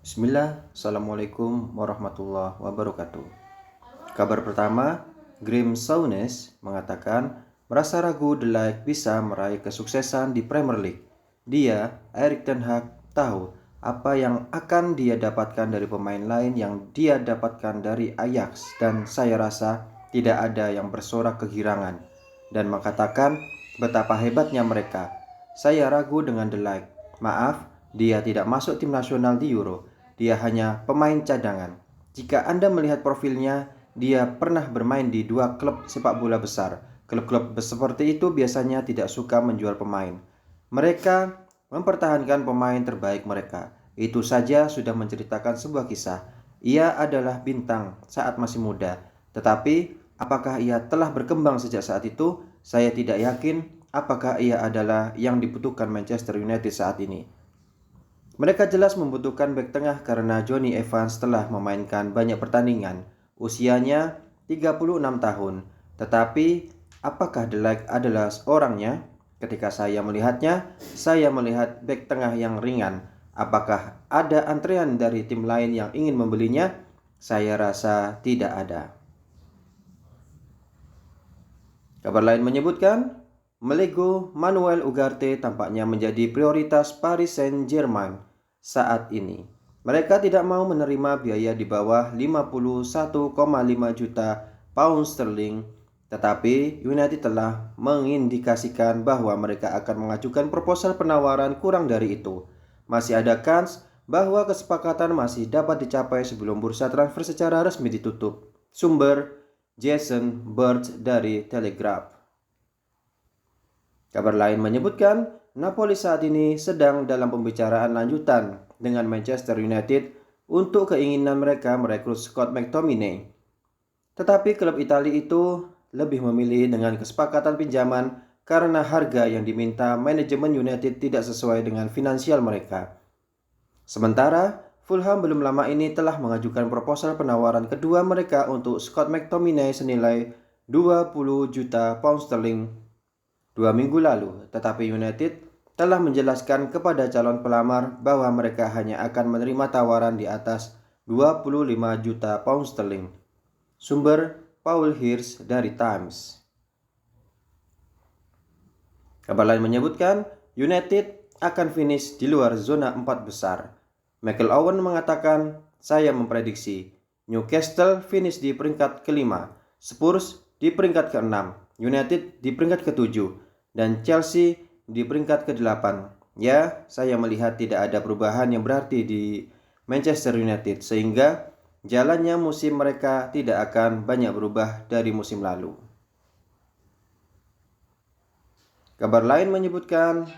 Bismillah, Assalamualaikum warahmatullahi wabarakatuh. Kabar pertama, Graeme Souness mengatakan merasa ragu De Ligt bisa meraih kesuksesan di Premier League. Dia, Erik ten Hag, tahu apa yang akan dia dapatkan dari pemain lain yang dia dapatkan dari Ajax, dan saya rasa tidak ada yang bersorak kegirangan dan mengatakan betapa hebatnya mereka. Saya ragu dengan De Ligt. Maaf, dia tidak masuk tim nasional di Euro. Dia hanya pemain cadangan. Jika Anda melihat profilnya, dia pernah bermain di dua klub sepak bola besar. Klub-klub seperti itu biasanya tidak suka menjual pemain. Mereka mempertahankan pemain terbaik mereka. Itu saja sudah menceritakan sebuah kisah. Ia adalah bintang saat masih muda. Tetapi, apakah ia telah berkembang sejak saat itu? Saya tidak yakin apakah ia adalah yang dibutuhkan Manchester United saat ini. Mereka jelas membutuhkan bek tengah karena Jonny Evans telah memainkan banyak pertandingan. Usianya 36 tahun. Tetapi, apakah De Ligt adalah orangnya? Ketika saya melihatnya, saya melihat bek tengah yang ringan. Apakah ada antrean dari tim lain yang ingin membelinya? Saya rasa tidak ada. Kabar lain menyebutkan, Melego Manuel Ugarte tampaknya menjadi prioritas Paris Saint-Germain saat ini. Mereka tidak mau menerima biaya di bawah 51,5 juta pound sterling, tetapi United telah mengindikasikan bahwa mereka akan mengajukan proposal penawaran kurang dari itu. Masih ada kans bahwa kesepakatan masih dapat dicapai sebelum bursa transfer secara resmi ditutup. Sumber Jason Bird dari Telegraph. Kabar lain menyebutkan Napoli saat ini sedang dalam pembicaraan lanjutan dengan Manchester United untuk keinginan mereka merekrut Scott McTominay. Tetapi klub Italia itu lebih memilih dengan kesepakatan pinjaman karena harga yang diminta manajemen United tidak sesuai dengan finansial mereka. Sementara Fulham belum lama ini telah mengajukan proposal penawaran kedua mereka untuk Scott McTominay senilai 20 juta pound sterling 2 minggu lalu, tetapi United telah menjelaskan kepada calon pelamar bahwa mereka hanya akan menerima tawaran di atas 25 juta pound sterling. Sumber Paul Hirsch dari Times. Kabar lain menyebutkan United akan finish di luar zona 4 besar. Michael Owen mengatakan, saya memprediksi Newcastle finish di peringkat kelima, Spurs di peringkat keenam, United di peringkat ketujuh, dan Chelsea di peringkat ke-8. Ya, saya melihat tidak ada perubahan yang berarti di Manchester United, sehingga jalannya musim mereka tidak akan banyak berubah dari musim lalu. Kabar lain menyebutkan,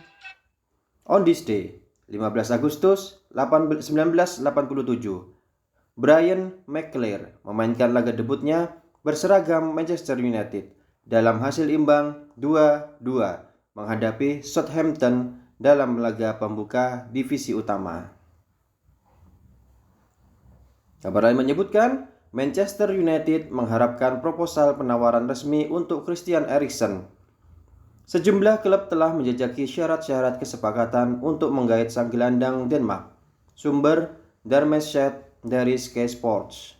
on this day, 15 Agustus 1987, Brian McClare memainkan laga debutnya berseragam Manchester United dalam hasil imbang 2-2 menghadapi Southampton dalam laga pembuka divisi utama. Kabar lain menyebutkan Manchester United mengharapkan proposal penawaran resmi untuk Christian Eriksen. Sejumlah klub telah menjajaki syarat-syarat kesepakatan untuk menggait sang gelandang Denmark. Sumber Darmstadt dari Sky Sports.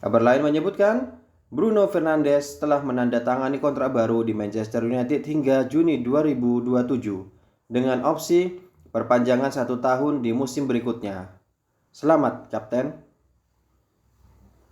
Kabar lain menyebutkan Bruno Fernandes telah menandatangani kontrak baru di Manchester United hingga Juni 2027 dengan opsi perpanjangan 1 tahun di musim berikutnya. Selamat, Kapten.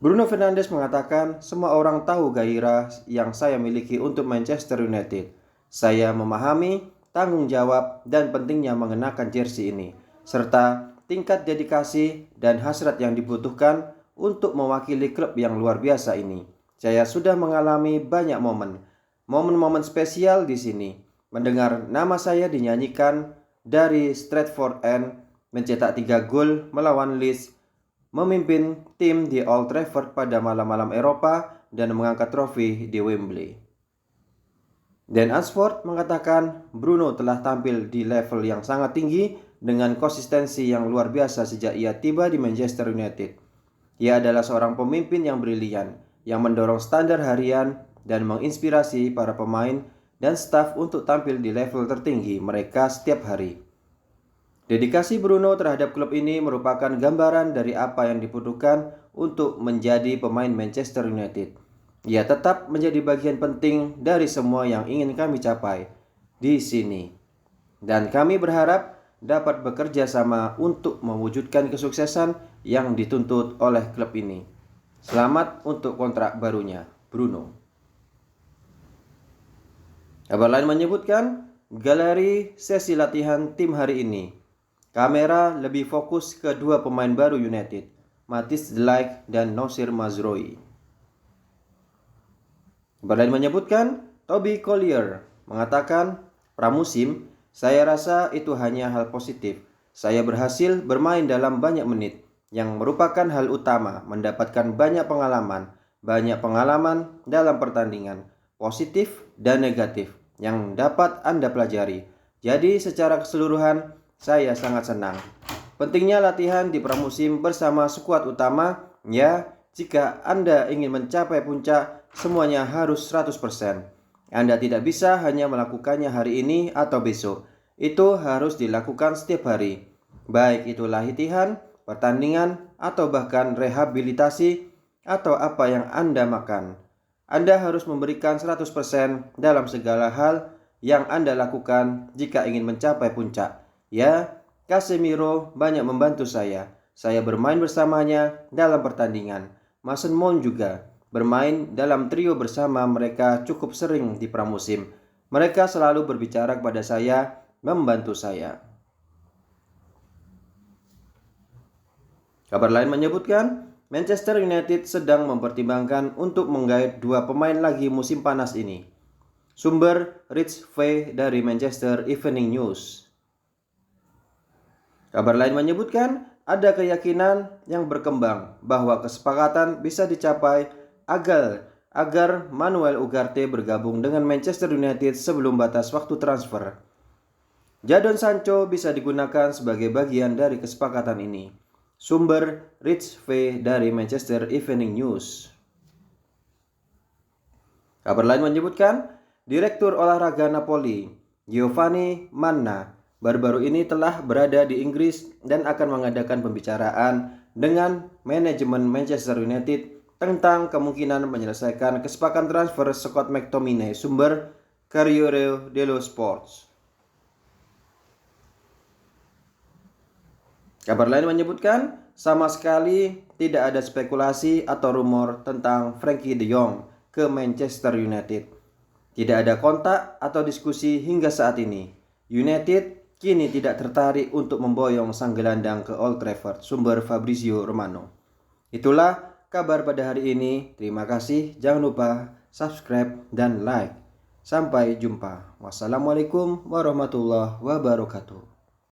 Bruno Fernandes mengatakan, semua orang tahu gairah yang saya miliki untuk Manchester United. Saya memahami tanggung jawab dan pentingnya mengenakan jersey ini, serta tingkat dedikasi dan hasrat yang dibutuhkan untuk mewakili klub yang luar biasa ini. Saya sudah mengalami banyak momen spesial di sini. Mendengar nama saya dinyanyikan dari Stratford End, mencetak 3 gol melawan Leeds, memimpin tim di Old Trafford pada malam-malam Eropa, dan mengangkat trofi di Wembley. Dan Ashford mengatakan Bruno telah tampil di level yang sangat tinggi dengan konsistensi yang luar biasa sejak ia tiba di Manchester United. Ia adalah seorang pemimpin yang brilian, yang mendorong standar harian dan menginspirasi para pemain dan staf untuk tampil di level tertinggi mereka setiap hari. Dedikasi Bruno terhadap klub ini merupakan gambaran dari apa yang dibutuhkan untuk menjadi pemain Manchester United. Ia tetap menjadi bagian penting dari semua yang ingin kami capai di sini. Dan kami berharap dapat bekerja sama untuk mewujudkan kesuksesan yang dituntut oleh klub ini. Selamat untuk kontrak barunya, Bruno. Kabar lain menyebutkan, galeri sesi latihan tim hari ini. Kamera lebih fokus ke dua pemain baru United, Matthijs de Ligt dan Noussair Mazraoui. Kabar lain menyebutkan, Toby Collier mengatakan, pramusim, saya rasa itu hanya hal positif. Saya berhasil bermain dalam banyak menit, yang merupakan hal utama, mendapatkan banyak pengalaman dalam pertandingan, positif dan negatif, yang dapat Anda pelajari. Jadi secara keseluruhan, saya sangat senang. Pentingnya latihan di pramusim bersama skuad utama, ya, jika Anda ingin mencapai puncak, semuanya harus 100%. Anda tidak bisa hanya melakukannya hari ini atau besok. Itu harus dilakukan setiap hari. Baik itu latihan, pertandingan, atau bahkan rehabilitasi, atau apa yang Anda makan. Anda harus memberikan 100% dalam segala hal yang Anda lakukan jika ingin mencapai puncak. Ya, Casemiro banyak membantu saya. Saya bermain bersamanya dalam pertandingan. Mason Mount juga bermain dalam trio bersama mereka cukup sering di pramusim. Mereka selalu berbicara kepada saya, membantu saya. Kabar lain menyebutkan, Manchester United sedang mempertimbangkan untuk menggait dua pemain lagi musim panas ini. Sumber Rich V dari Manchester Evening News. Kabar lain menyebutkan, ada keyakinan yang berkembang bahwa kesepakatan bisa dicapai agar Manuel Ugarte bergabung dengan Manchester United sebelum batas waktu transfer. Jadon Sancho bisa digunakan sebagai bagian dari kesepakatan ini. Sumber Rich V dari Manchester Evening News. Kabar lain menyebutkan, Direktur Olahraga Napoli, Giovanni Manna, baru-baru ini telah berada di Inggris dan akan mengadakan pembicaraan dengan manajemen Manchester United tentang kemungkinan menyelesaikan kesepakatan transfer Scott McTominay. Sumber Corriere dello Sport. Kabar lain menyebutkan, sama sekali tidak ada spekulasi atau rumor tentang Frenkie de Jong ke Manchester United. Tidak ada kontak atau diskusi hingga saat ini. United kini tidak tertarik untuk memboyong sang gelandang ke Old Trafford. Sumber Fabrizio Romano. Itulah kabar pada hari ini. Terima kasih. Jangan lupa subscribe dan like. Sampai jumpa. Wassalamualaikum warahmatullahi wabarakatuh.